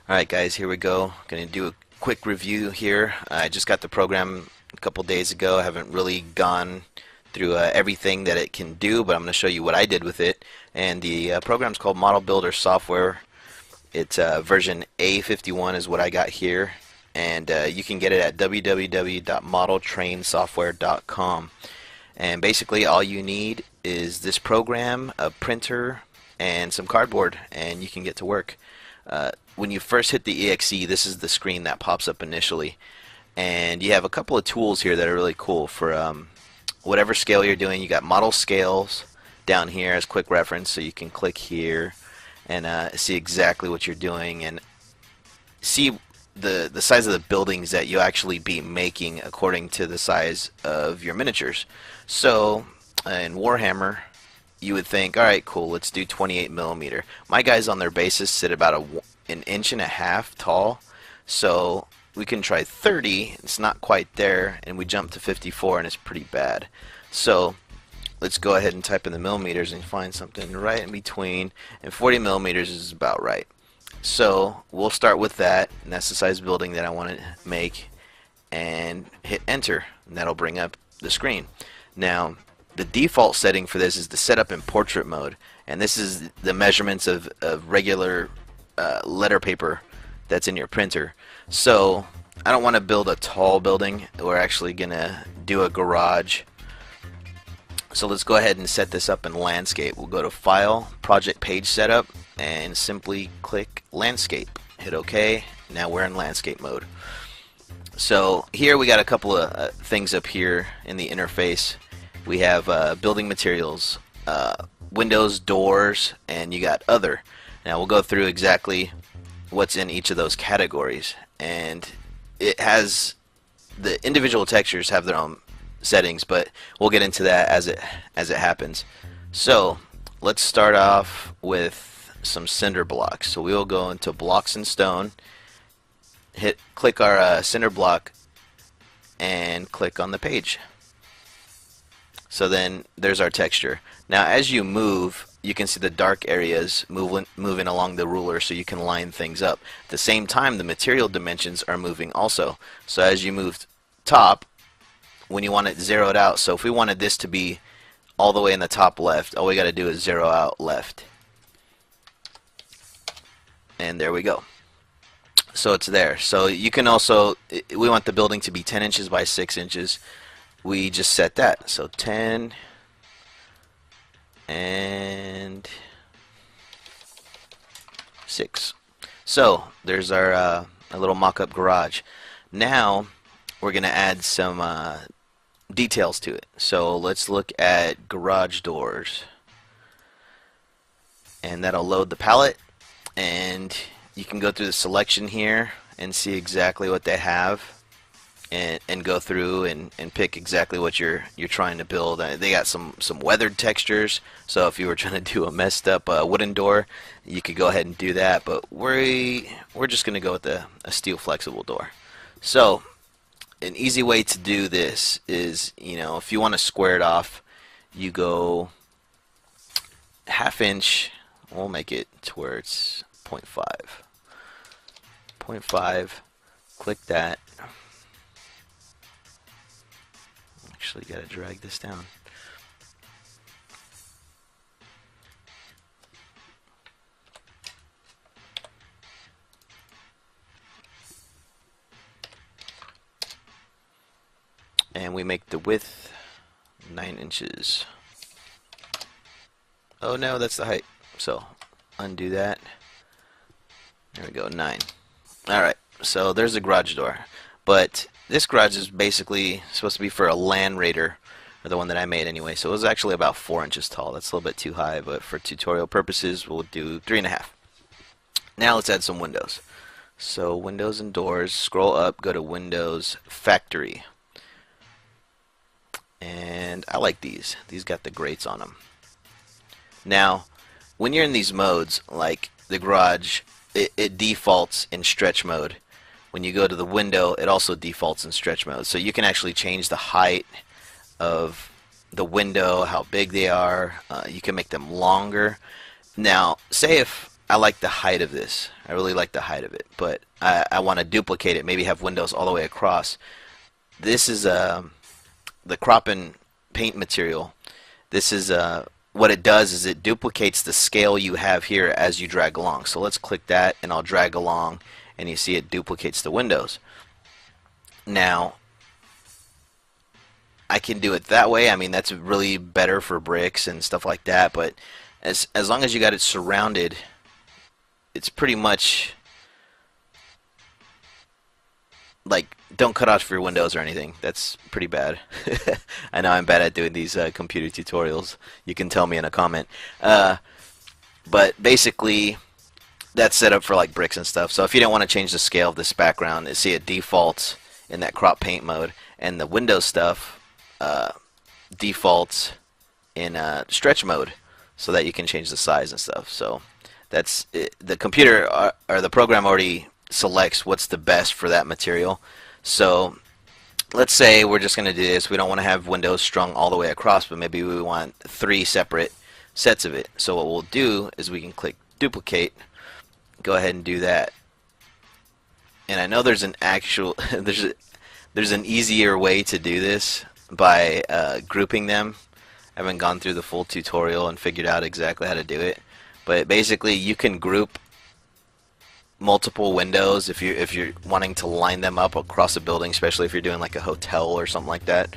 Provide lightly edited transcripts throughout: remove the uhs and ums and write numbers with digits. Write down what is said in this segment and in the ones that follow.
Alright guys, here we go. Going to do a quick review here. I just got the program a couple days ago. I haven't really gone through everything that it can do, but I'm going to show you what I did with it. And the program's called Model Builder Software. It's version A51 is what I got here. And you can get it at www.modeltrainsoftware.com. And basically all you need is this program, a printer, and some cardboard, and you can get to work. When you first hit the EXE, this is the screen that pops up initially, and you have a couple of tools here that are really cool for whatever scale you're doing. You got model scales down here as quick reference, so you can click here and see exactly what you're doing and see the size of the buildings that you actually be making according to the size of your miniatures. So in Warhammer, you would think, alright, cool, let's do 28 millimeter. My guys on their bases sit about an inch and a half tall, so we can try 30. It's not quite there, and we jump to 54, and it's pretty bad. So let's go ahead and type in the millimeters and find something right in between, and 40 millimeters is about right. So we'll start with that, and that's the size building that I want to make, and hit enter, and that'll bring up the screen. Now the default setting for this is to set up in portrait mode, and this is the measurements of regular letter paper that's in your printer. So I don't want to build a tall building. We're actually gonna do a garage. So let's go ahead and set this up in landscape. We'll go to File, Project Page Setup, and simply click Landscape. Hit OK. Now we're in landscape mode. So here we got a couple of things up here in the interface. We have building materials, windows, doors, and you got other. Now we'll go through exactly what's in each of those categories, and it has the individual textures have their own settings, but we'll get into that as it happens. So let's start off with some cinder blocks. So we will go into blocks and stone, click our cinder block, and click on the page. So then there's our texture. Now as you move, you can see the dark areas moving along the ruler, so you can line things up. At the same time, the material dimensions are moving also. So as you move top, when you want it zeroed out, so if we wanted this to be all the way in the top left, all we got to do is zero out left. And there we go. So it's there. So you can also, we want the building to be 10 inches by 6 inches. We just set that. So 10 and 6. So there's our little mock-up garage. Now we're going to add some details to it. So let's look at garage doors. And that'll load the palette. And you can go through the selection here and see exactly what they have. And go through and pick exactly what you're trying to build. They got some weathered textures, so if you were trying to do a messed up wooden door, you could go ahead and do that, but we're just going to go with a steel flexible door. So an easy way to do this is, if you want to square it off, you go ½ inch. We'll make it to where it's 0.5. 0.5, click that. Actually got to drag this down. And we make the width 9 inches. Oh no, that's the height. So undo that. There we go, 9. Alright, so there's the garage door. But this garage is basically supposed to be for a Land Raider, or the one that I made anyway, so it was actually about 4 inches tall. That's a little bit too high, but for tutorial purposes we'll do 3.5. Now let's add some windows. So windows and doors, scroll up, go to Windows Factory. And I like these. These got the grates on them. Now, when you're in these modes, like the garage, it defaults in stretch mode. When you go to the window, it also defaults in stretch mode. So you can actually change the height of the window, how big they are. You can make them longer. Now, say if I like the height of this. I really like the height of it, but I want to duplicate it. Maybe have windows all the way across. This is the crop and paint material. This is what it does is it duplicates the scale you have here as you drag along. So let's click that, and I'll drag along, and you see it duplicates the windows. Now, I can do it that way. I mean, that's really better for bricks and stuff like that, but as long as you got it surrounded, it's pretty much like, don't cut off your windows or anything. That's pretty bad. I know I'm bad at doing these computer tutorials. You can tell me in a comment. But basically, that's set up for like bricks and stuff. So if you don't want to change the scale of this background, see it defaults in that crop paint mode, and the Windows stuff defaults in stretch mode, so that you can change the size and stuff. So that's it. The computer or the program already selects what's the best for that material. So let's say we're just going to do this. We don't want to have windows strung all the way across, but maybe we want 3 separate sets of it. So what we'll do is we can click duplicate, go ahead and do that. And I know there's an actual there's an easier way to do this by grouping them. I haven't gone through the full tutorial and figured out exactly how to do it, but basically you can group multiple windows if you're wanting to line them up across a building, especially if you're doing like a hotel or something like that.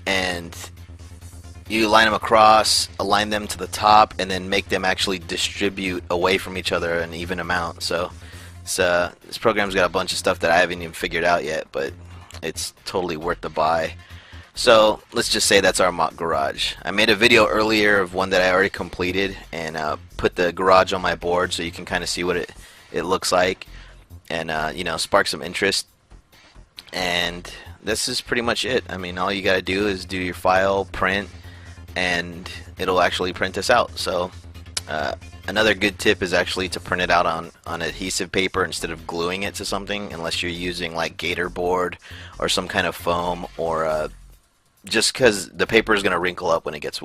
And you line them across, align them to the top, and then make them actually distribute away from each other an even amount. So this program's got a bunch of stuff that I haven't even figured out yet, but it's totally worth the buy. So let's just say that's our mock garage. I made a video earlier of one that I already completed, and put the garage on my board so you can kind of see what it looks like, and you know, spark some interest. And this is pretty much it. I mean, all you gotta do is do your file, print, and it'll actually print this out. So another good tip is actually to print it out on adhesive paper instead of gluing it to something, unless you're using like Gator board or some kind of foam, or just because the paper is going to wrinkle up when it gets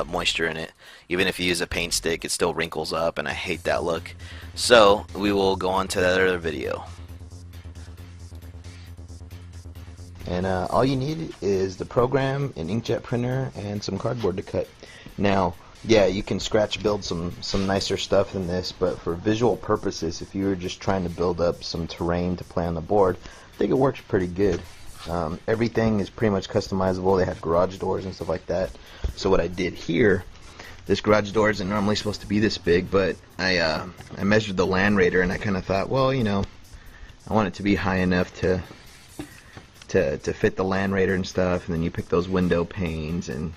moisture in it. Even if you use a paint stick, it still wrinkles up, and I hate that look. So we will go on to that other video. And all you need is the program, an inkjet printer, and some cardboard to cut. Now, yeah, you can scratch build some nicer stuff than this, but for visual purposes, if you were just trying to build up some terrain to play on the board, I think it works pretty good. Everything is pretty much customizable. They have garage doors and stuff like that. So what I did here, this garage door isn't normally supposed to be this big, but I measured the land raider, and I kind of thought, well, you know, I want it to be high enough to fit the land raider and stuff. And then you pick those window panes, and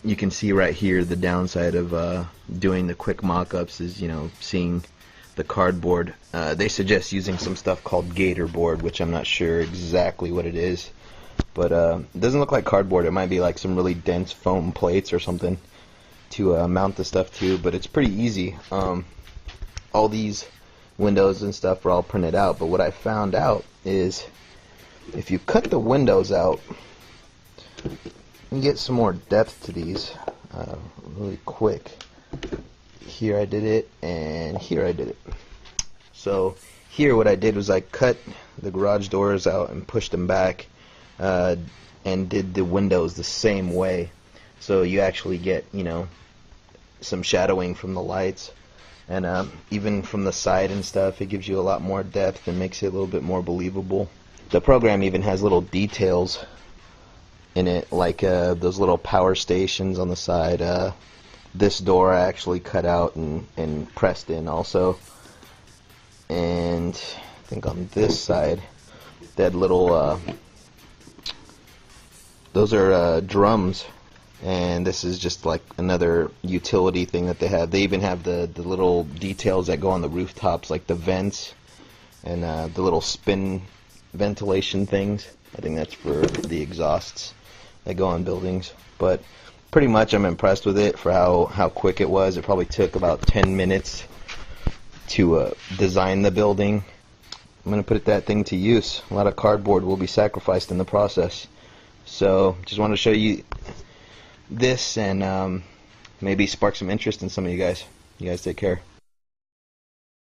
you can see right here the downside of doing the quick mock-ups is, you know, seeing the cardboard. They suggest using some stuff called Gator board, which I'm not sure exactly what it is, but it doesn't look like cardboard. It might be like some really dense foam plates or something to mount the stuff to, but it's pretty easy. All these windows and stuff are all printed out, but what I found out is if you cut the windows out, you get some more depth to these really quick. Here I did it, and here I did it. So here what I did was I cut the garage doors out and pushed them back, and did the windows the same way. So you actually get, you know, some shadowing from the lights, and even from the side and stuff, it gives you a lot more depth and makes it a little bit more believable. The program even has little details in it, like those little power stations on the side. This door I actually cut out and pressed in also, and I think on this side they had little those are drums, and this is just like another utility thing that they have. They even have the little details that go on the rooftops, like the vents and the little spin ventilation things. I think that's for the exhausts that go on buildings. But pretty much I'm impressed with it for how quick it was. It probably took about 10 minutes to design the building. I'm going to put that thing to use. A lot of cardboard will be sacrificed in the process. So just wanted to show you this, and maybe spark some interest in some of you guys. You guys take care.